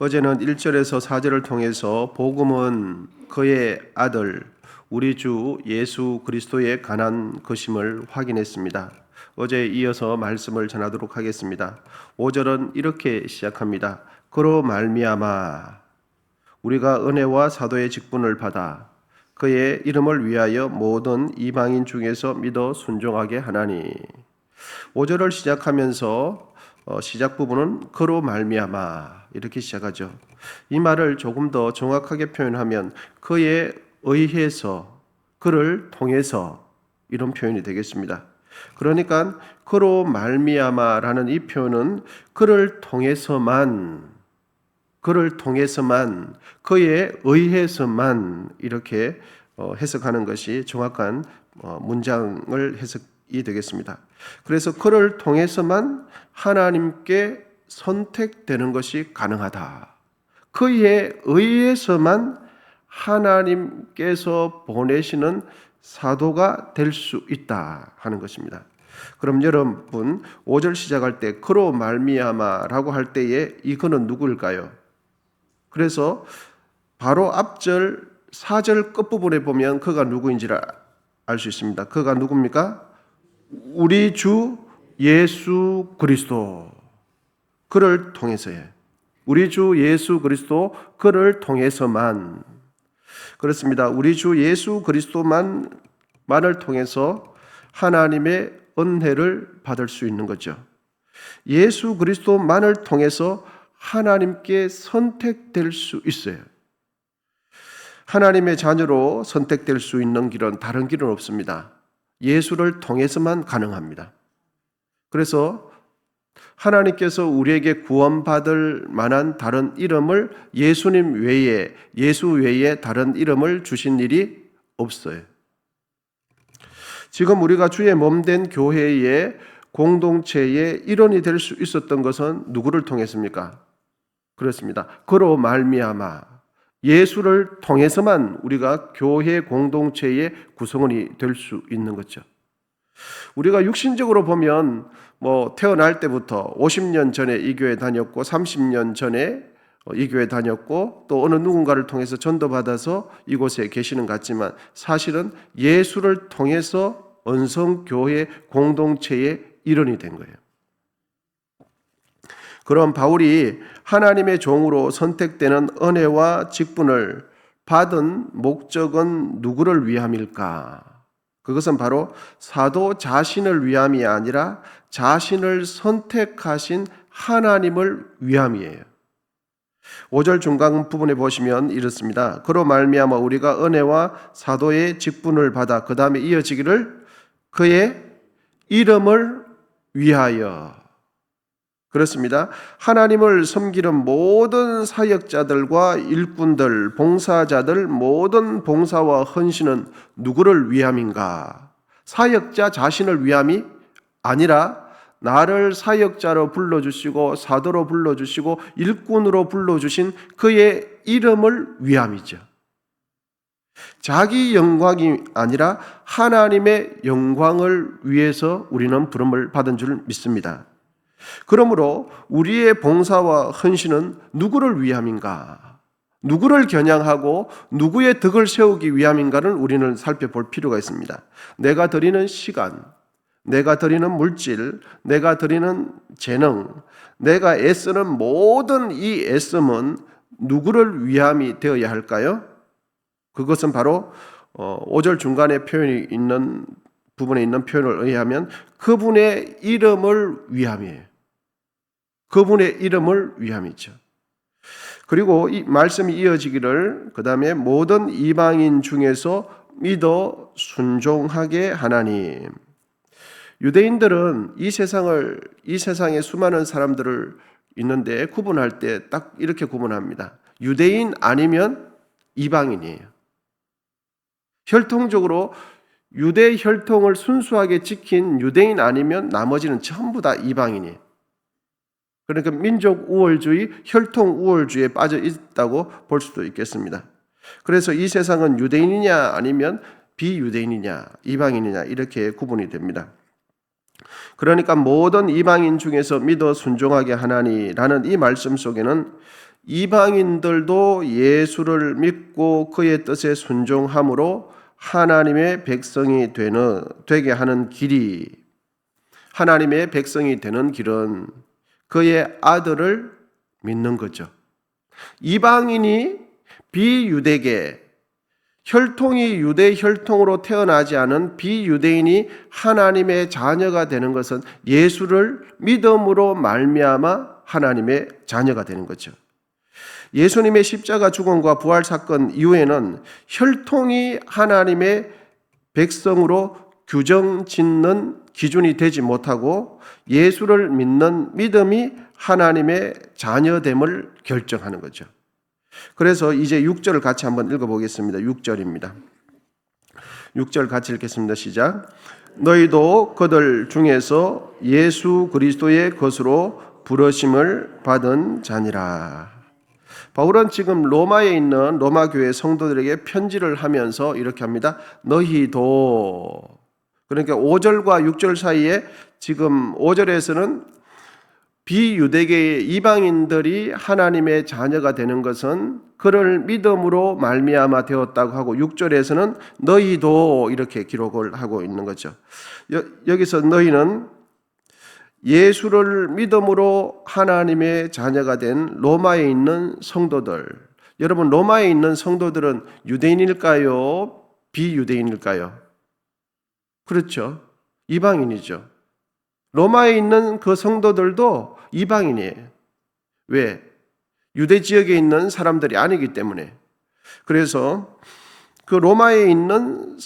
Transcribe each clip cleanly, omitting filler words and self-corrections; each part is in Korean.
어제는 1절에서 4절을 통해서 복음은 그의 아들 우리 주 예수 그리스도에 관한 것임을 확인했습니다. 어제에 이어서 말씀을 전하도록 하겠습니다. 5절은 이렇게 시작합니다. 그로 말미암아 우리가 은혜와 사도의 직분을 받아 그의 이름을 위하여 모든 이방인 중에서 믿어 순종하게 하나니. 5절을 시작하면서 시작 부분은 그로 말미암아 이렇게 시작하죠. 이 말을 조금 더 정확하게 표현하면 그에 의해서, 그를 통해서 이런 표현이 되겠습니다. 그러니까 그로 말미암아라는 이 표현은 그를 통해서만, 그에 의해서만 이렇게 해석하는 것이 정확한 문장을 해석이 되겠습니다. 그래서 그를 통해서만 하나님께 선택되는 것이 가능하다. 그에 의해서만 하나님께서 보내시는 사도가 될 수 있다 하는 것입니다. 그럼 여러분 5절 시작할 때 그로 말미암아라고 할 때에 이거는 누구일까요? 그래서 바로 앞절 4절 끝부분에 보면 그가 누구인지를 알 수 있습니다. 그가 누굽니까? 우리 주 예수 그리스도, 그를 통해서요. 우리 주 예수 그리스도, 그를 통해서만. 그렇습니다. 우리 주 예수 그리스도만을 통해서 하나님의 은혜를 받을 수 있는 거죠. 예수 그리스도만을 통해서 하나님께 선택될 수 있어요. 하나님의 자녀로 선택될 수 있는 길은 다른 길은 없습니다. 예수를 통해서만 가능합니다. 그래서 하나님께서 우리에게 구원받을 만한 다른 이름을 예수님 외에, 예수 외에 다른 이름을 주신 일이 없어요. 지금 우리가 주의 몸된 교회의 공동체의 일원이 될 수 있었던 것은 누구를 통했습니까? 그렇습니다. 그로 말미암아 예수를 통해서만 우리가 교회 공동체의 구성원이 될 수 있는 거죠. 우리가 육신적으로 보면 태어날 때부터 50년 전에 이 교회 다녔고 30년 전에 이 교회 다녔고 또 어느 누군가를 통해서 전도받아서 이곳에 계시는 것 같지만 사실은 예수를 통해서 언성교회 공동체의 일원이 된 거예요. 그럼 바울이 하나님의 종으로 선택되는 은혜와 직분을 받은 목적은 누구를 위함일까? 그것은 바로 사도 자신을 위함이 아니라 자신을 선택하신 하나님을 위함이에요. 5절 중간 부분에 보시면 이렇습니다. 그로 말미암아 우리가 은혜와 사도의 직분을 받아 그 다음에 이어지기를 그의 이름을 위하여. 그렇습니다. 하나님을 섬기는 모든 사역자들과 일꾼들, 봉사자들, 모든 봉사와 헌신은 누구를 위함인가? 사역자 자신을 위함이 아니라 나를 사역자로 불러주시고 사도로 불러주시고 일꾼으로 불러주신 그의 이름을 위함이죠. 자기 영광이 아니라 하나님의 영광을 위해서 우리는 부름을 받은 줄 믿습니다. 그러므로 우리의 봉사와 헌신은 누구를 위함인가? 누구를 겨냥하고 누구의 덕을 세우기 위함인가를 우리는 살펴볼 필요가 있습니다. 내가 드리는 시간, 내가 드리는 물질, 내가 드리는 재능, 내가 애쓰는 모든 이 애씀은 누구를 위함이 되어야 할까요? 그것은 바로 5절 중간에 표현이 있는 부분에 있는 표현을 의하면 그분의 이름을 위함이에요. 그분의 이름을 위함이죠. 그리고 이 말씀이 이어지기를 그 다음에 모든 이방인 중에서 믿어 순종하게 하나니. 유대인들은 이 세상에 수많은 사람들을 있는데 구분할 때 딱 이렇게 구분합니다. 유대인 아니면 이방인이에요. 혈통적으로 유대 혈통을 순수하게 지킨 유대인 아니면 나머지는 전부 다 이방인이에요. 그러니까 민족 우월주의, 혈통 우월주의에 빠져 있다고 볼 수도 있겠습니다. 그래서 이 세상은 유대인이냐 아니면 비유대인이냐, 이방인이냐 이렇게 구분이 됩니다. 그러니까 모든 이방인 중에서 믿어 순종하게 하나니라는 이 말씀 속에는 이방인들도 예수를 믿고 그의 뜻에 순종함으로 하나님의 백성이 되게 하는 길이, 하나님의 백성이 되는 길은 그의 아들을 믿는 거죠. 이방인이 비유대계, 혈통이 유대 혈통으로 태어나지 않은 비유대인이 하나님의 자녀가 되는 것은 예수를 믿음으로 말미암아 하나님의 자녀가 되는 거죠. 예수님의 십자가 죽음과 부활 사건 이후에는 혈통이 하나님의 백성으로 규정 짓는 기준이 되지 못하고 예수를 믿는 믿음이 하나님의 자녀됨을 결정하는 거죠. 그래서 이제 6절을 같이 한번 읽어보겠습니다. 6절입니다. 6절 같이 읽겠습니다. 시작. 너희도 그들 중에서 예수 그리스도의 것으로 부르심을 받은 자니라. 바울은 지금 로마에 있는 로마 교회 성도들에게 편지를 하면서 이렇게 합니다. 너희도, 그러니까 5절과 6절 사이에 지금 5절에서는 비유대계의 이방인들이 하나님의 자녀가 되는 것은 그를 믿음으로 말미암아 되었다고 하고 6절에서는 너희도 이렇게 기록을 하고 있는 거죠. 여기서 너희는 예수를 믿음으로 하나님의 자녀가 된 로마에 있는 성도들. 여러분, 로마에 있는 성도들은 유대인일까요? 비유대인일까요? 그렇죠. 이방인이죠. 로마에 있는 그 성도들도 이방인이에요. 왜? 유대 지역에 있는 사람들이 아니기 때문에. 그래서 그 로마에 있는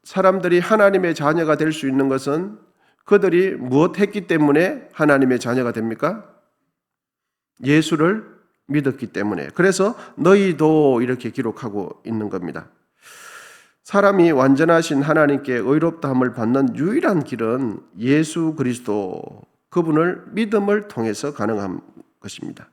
사람들이 하나님의 자녀가 될 수 있는 것은 그들이 무엇 했기 때문에 하나님의 자녀가 됩니까? 예수를 믿었기 때문에. 그래서 너희도 이렇게 기록하고 있는 겁니다. 사람이 완전하신 하나님께 의롭다함을 받는 유일한 길은 예수 그리스도, 그분을 믿음을 통해서 가능한 것입니다.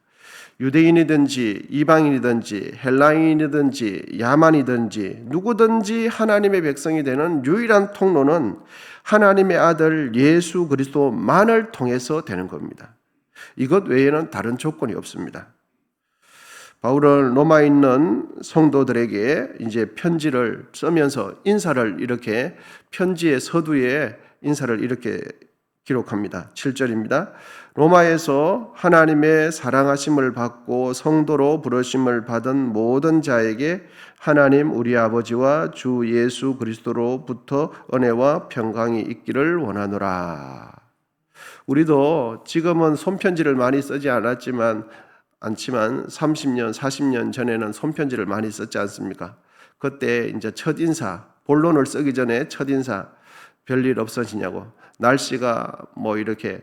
유대인이든지 이방인이든지 헬라인이든지 야만이든지 누구든지 하나님의 백성이 되는 유일한 통로는 하나님의 아들 예수 그리스도만을 통해서 되는 겁니다. 이것 외에는 다른 조건이 없습니다. 바울은 로마에 있는 성도들에게 이제 편지를 쓰면서 인사를 이렇게 편지의 서두에 인사를 이렇게 기록합니다. 7절입니다. 로마에서 하나님의 사랑하심을 받고 성도로 부르심을 받은 모든 자에게 하나님 우리 아버지와 주 예수 그리스도로부터 은혜와 평강이 있기를 원하노라. 우리도 지금은 손편지를 많이 쓰지 않지만 30년, 40년 전에는 손편지를 많이 썼지 않습니까? 그때 이제 첫인사, 본론을 쓰기 전에 첫인사 별일 없어지냐고, 날씨가 뭐 이렇게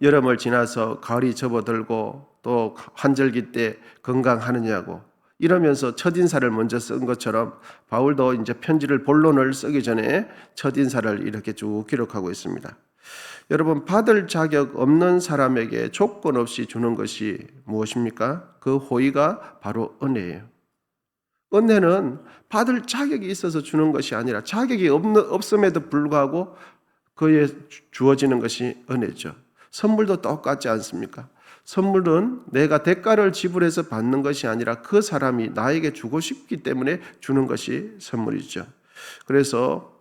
여름을 지나서 가을이 접어들고 또 환절기 때 건강하느냐고 이러면서 첫인사를 먼저 쓴 것처럼 바울도 이제 편지를 본론을 쓰기 전에 첫인사를 이렇게 쭉 기록하고 있습니다. 여러분, 받을 자격 없는 사람에게 조건 없이 주는 것이 무엇입니까? 그 호의가 바로 은혜예요. 은혜는 받을 자격이 있어서 주는 것이 아니라 자격이 없음에도 불구하고 그에 주어지는 것이 은혜죠. 선물도 똑같지 않습니까? 선물은 내가 대가를 지불해서 받는 것이 아니라 그 사람이 나에게 주고 싶기 때문에 주는 것이 선물이죠. 그래서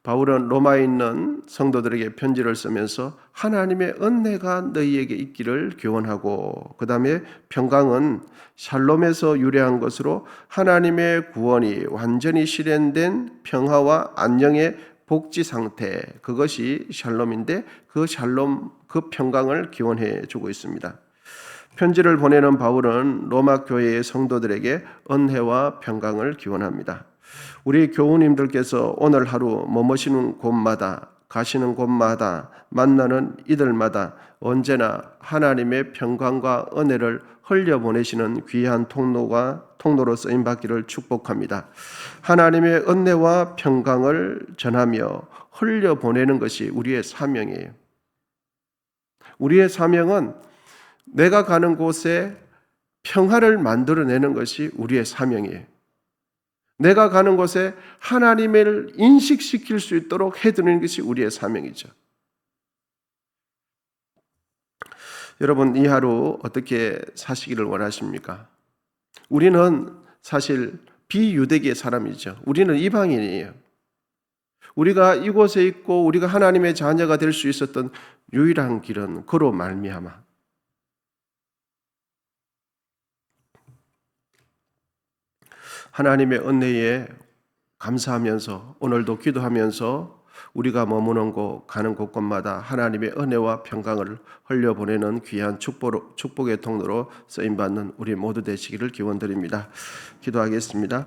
바울은 로마에 있는 성도들에게 편지를 쓰면서 하나님의 은혜가 너희에게 있기를 교훈하고, 그 다음에 평강은 샬롬에서 유래한 것으로 하나님의 구원이 완전히 실현된 평화와 안녕의 복지 상태, 그것이 샬롬인데 그 샬롬, 그 평강을 기원해 주고 있습니다. 편지를 보내는 바울은 로마 교회의 성도들에게 은혜와 평강을 기원합니다. 우리 교우님들께서 오늘 하루 머무시는 곳마다, 가시는 곳마다, 만나는 이들마다 언제나 하나님의 평강과 은혜를 흘려보내시는 귀한 통로로 쓰임받기를 축복합니다. 하나님의 은혜와 평강을 전하며 흘려보내는 것이 우리의 사명이에요. 우리의 사명은 내가 가는 곳에 평화를 만들어내는 것이 우리의 사명이에요. 내가 가는 곳에 하나님을 인식시킬 수 있도록 해드리는 것이 우리의 사명이죠. 여러분, 이 하루 어떻게 사시기를 원하십니까? 우리는 사실 비유대계 사람이죠. 우리는 이방인이에요. 우리가 이곳에 있고 우리가 하나님의 자녀가 될 수 있었던 유일한 길은 그로 말미암아 하나님의 은혜에 감사하면서 오늘도 기도하면서 우리가 머무는 곳 가는 곳곳마다 하나님의 은혜와 평강을 흘려보내는 귀한 축복의 통로로 쓰임받는 우리 모두 되시기를 기원드립니다. 기도하겠습니다.